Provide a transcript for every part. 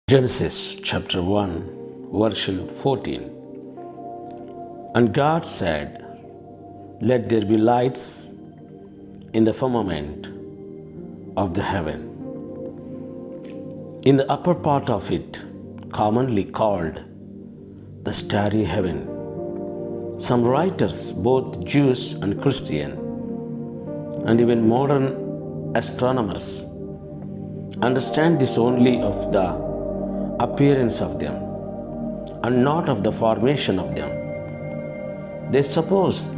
Genesis chapter 1, verse 14. And God said, Let there be lights in the firmament of the heaven, in the upper part of it, commonly called the starry heaven. Some writers, both Jews and Christian, and even modern astronomers, understand this only of the appearance of them and not of the formation of them. They suppose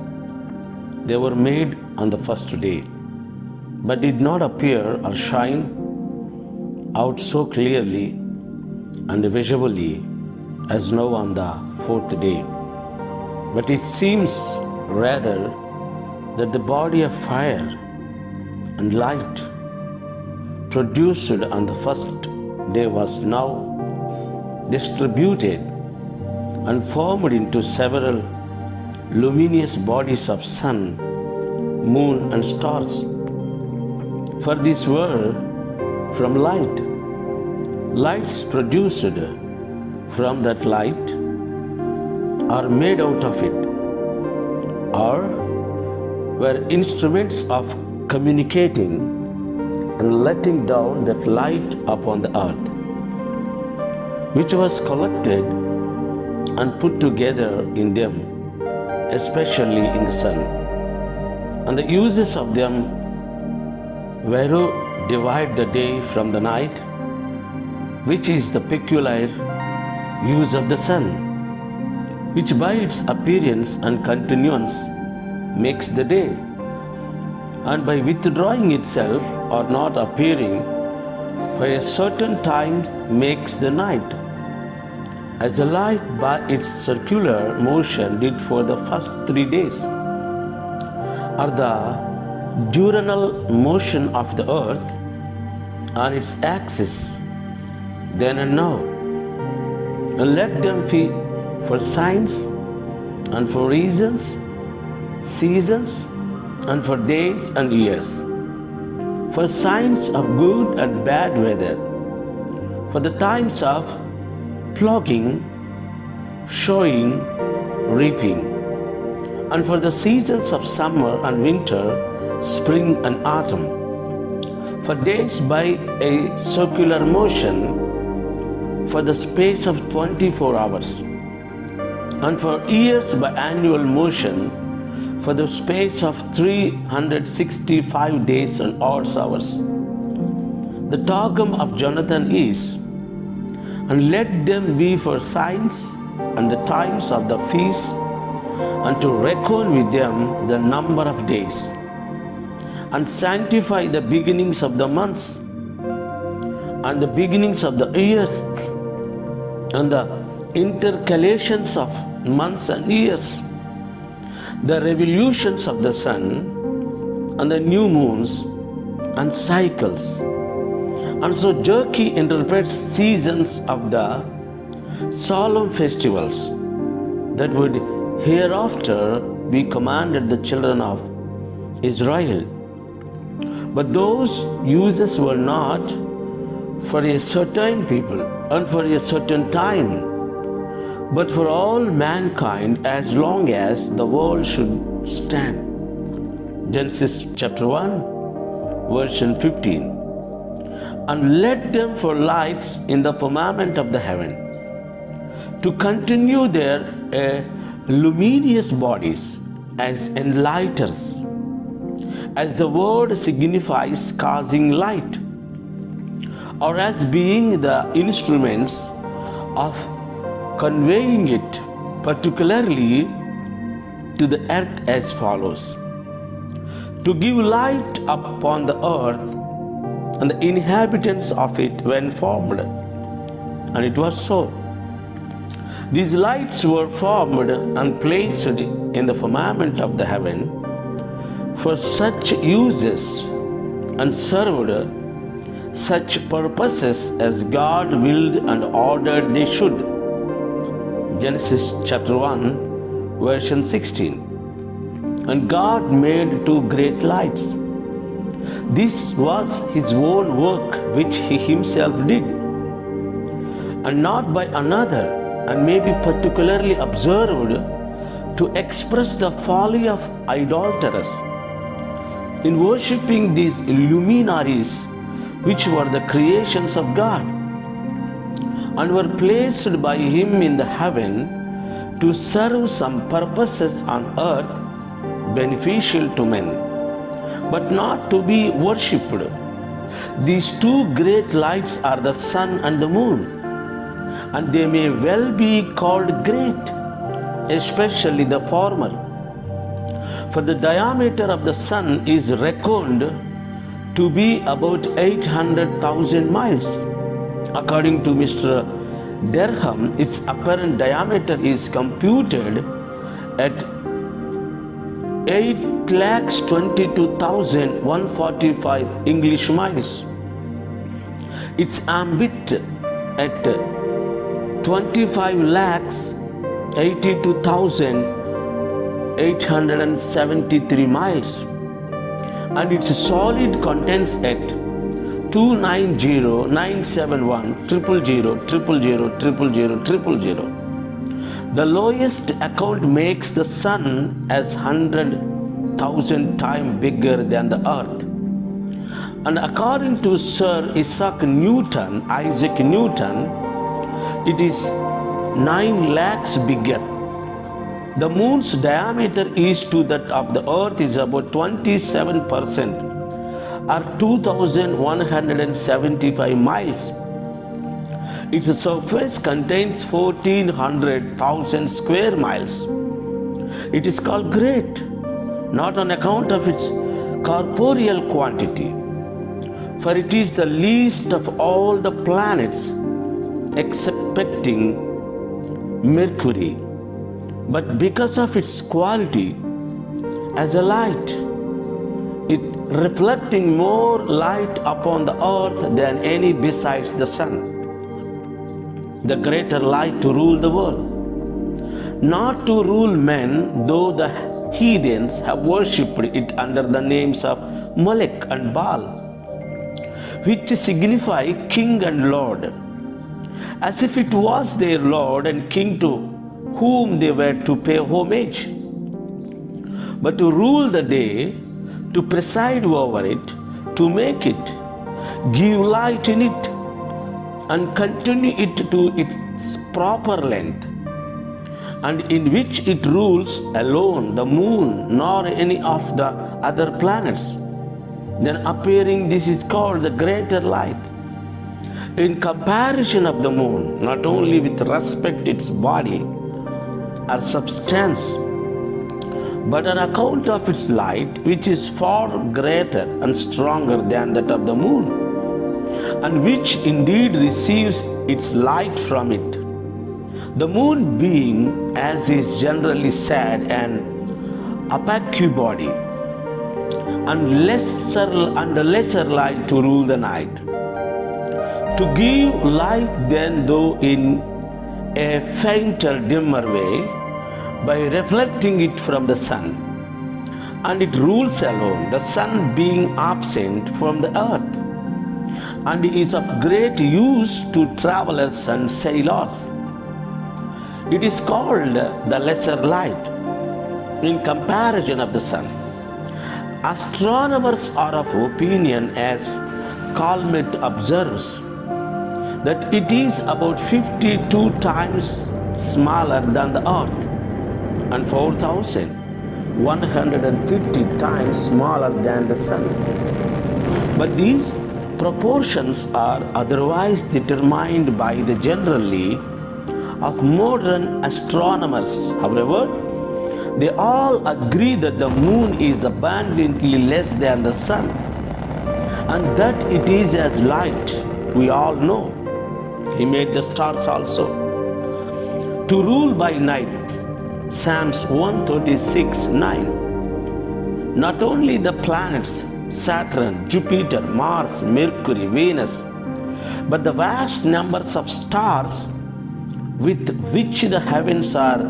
they were made on the first day, but did not appear or shine out so clearly and visibly as now on the fourth day. But it seems rather that the body of fire and light produced on the first day was now distributed and formed into several luminous bodies of sun, moon, and stars. For these were from light. Lights produced from that light are made out of it, or were instruments of communicating and letting down that light upon the earth, which was collected and put together in them, especially in the sun. And the uses of them were to divide the day from the night, which is the peculiar use of the sun, which by its appearance and continuance makes the day, and by withdrawing itself or not appearing for a certain time makes the night, as the light by its circular motion did for the first 3 days, or the diurnal motion of the earth on its axis then and now. And let them be for signs and for reasons, seasons, and for days and years, for signs of good and bad weather, for the times of ploughing, sowing, reaping, and for the seasons of summer and winter, spring and autumn, for days by a circular motion for the space of 24 hours, and for years by annual motion for the space of 365 days and odd hours. The targum of Jonathan is, and let them be for signs and the times of the feast, and to reckon with them the number of days, and sanctify the beginnings of the months, and the beginnings of the years, and the intercalations of months and years, the revolutions of the sun, and the new moons and cycles. And so Jerky interprets seasons of the solemn festivals that would hereafter be commanded the children of Israel. But those uses were not for a certain people and for a certain time, but for all mankind as long as the world should stand. Genesis chapter 1, verse 15. And let them for lights in the firmament of the heaven, to continue their luminous bodies as enlighters, as the word signifies causing light, or as being the instruments of conveying it particularly to the earth as follows: to give light upon the earth and the inhabitants of it when formed. And it was so. These lights were formed and placed in the firmament of the heaven for such uses and served such purposes as God willed and ordered they should. Genesis chapter 1, verse 16. And God made 2 great lights. This was his own work which he himself did. and not by another, and may be particularly observed to express the folly of idolaters in worshipping these luminaries, which were the creations of God, and were placed by Him in the heaven to serve some purposes on earth beneficial to men, but not to be worshipped. These two great lights are the sun and the moon, and they may well be called great, especially the former. For the diameter of the sun is reckoned to be about 800,000 miles. According to Mr. Derham, its apparent diameter is computed at 8,22,145 English miles. Its ambit at 25,82,873 miles, and its solid contents at 290,971,000,000,000,000,000,000. The lowest account makes the sun as 100,000 times bigger than the earth. And according to Sir Isaac Newton, it is 9 lakhs bigger. The moon's diameter is to that of the earth is about 27%, or 2,175 miles. Its surface contains 1,400,000 square miles. It is called great, not on account of its corporeal quantity, for it is the least of all the planets, excepting Mercury, but because of its quality as a light, it reflecting more light upon the earth than any besides the sun, the greater light to rule the world, not to rule men, though the heathens have worshipped it under the names of Molech and Baal, which signify king and lord, as if it was their lord and king to whom they were to pay homage, but to rule the day, to preside over it, to make it, give light in it, and continue it to its proper length, and in which it rules alone, the moon, nor any of the other planets. Then appearing, this is called the greater light, in comparison of the moon, not only with respect to its body or substance, but on account of its light, which is far greater and stronger than that of the moon, and which indeed receives its light from it. The moon being, as is generally said, an opaque body, and lesser light to rule the night, to give light then, though in a fainter, dimmer way, by reflecting it from the sun, and it rules alone, the sun being absent from the earth, and is of great use to travelers and sailors. It is called the lesser light in comparison of the sun. Astronomers are of opinion, as Calmet observes, that it is about 52 times smaller than the earth, and 4,150 times smaller than the sun. But these proportions are otherwise determined by the generally of modern astronomers. However, they all agree that the moon is abundantly less than the sun, and that it is as light. We all know He made the stars also to rule by night. Psalms 136:9. Not only the planets Saturn, Jupiter, Mars, Mercury, Venus, but the vast numbers of stars with which the heavens are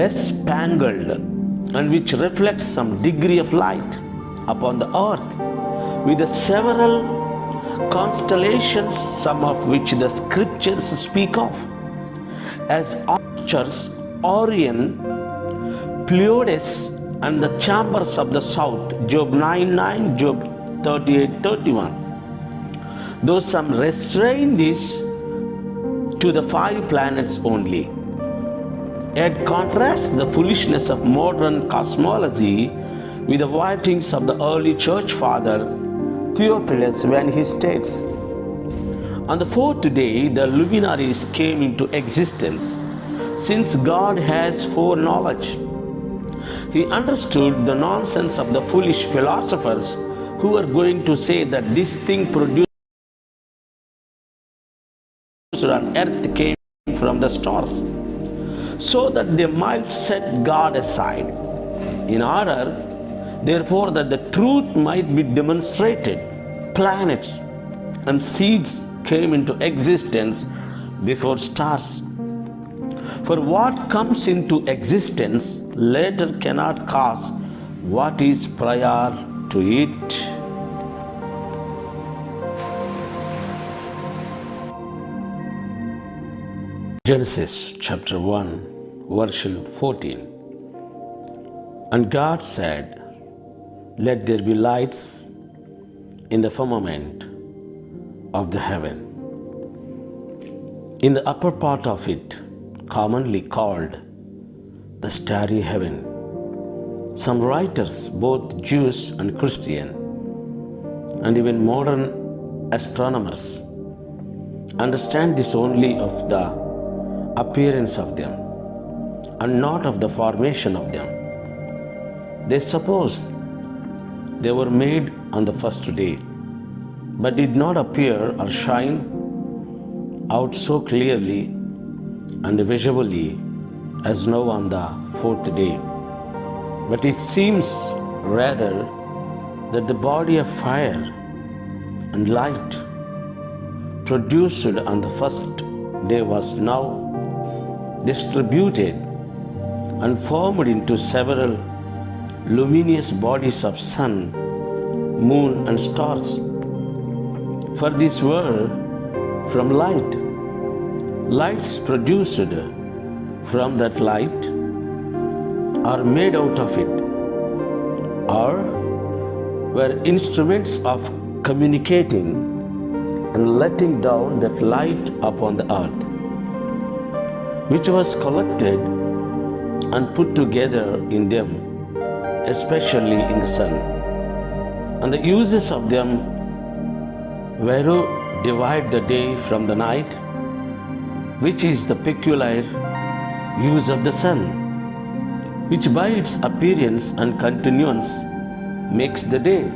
bespangled, and which reflect some degree of light upon the earth, with the several constellations, some of which the scriptures speak of as Arcturus, Orion, Pleiades, and the chambers of the south, Job 9:9, Job 38:31. Though some restrain this to the 5 planets only. Yet contrast the foolishness of modern cosmology with the writings of the early church father Theophilus when he states, on the 4th day the luminaries came into existence. Since God has foreknowledge, he understood the nonsense of the foolish philosophers who were going to say that this thing produced on earth came from the stars, so that they might set God aside, in order, therefore, that the truth might be demonstrated. Planets and seeds came into existence before stars. For what comes into existence later cannot cause what is prior to it. Genesis chapter 1, verse 14. And God said, let there be lights in the firmament of the heaven, in the upper part of it, commonly called the starry heaven. Some writers, both Jews and Christian, and even modern astronomers, understand this only of the appearance of them and not of the formation of them. They suppose they were made on the first day, but did not appear or shine out so clearly and visibly as now on the 4th day. But it seems rather that the body of fire and light produced on the first day was now distributed and formed into several luminous bodies of sun, moon, and stars. For these were from light. Lights produced from that light are made out of it, or were instruments of communicating and letting down that light upon the earth, which was collected and put together in them, especially in the sun. And the uses of them were to divide the day from the night, which is the peculiar use of the sun, which by its appearance and continuance makes the day,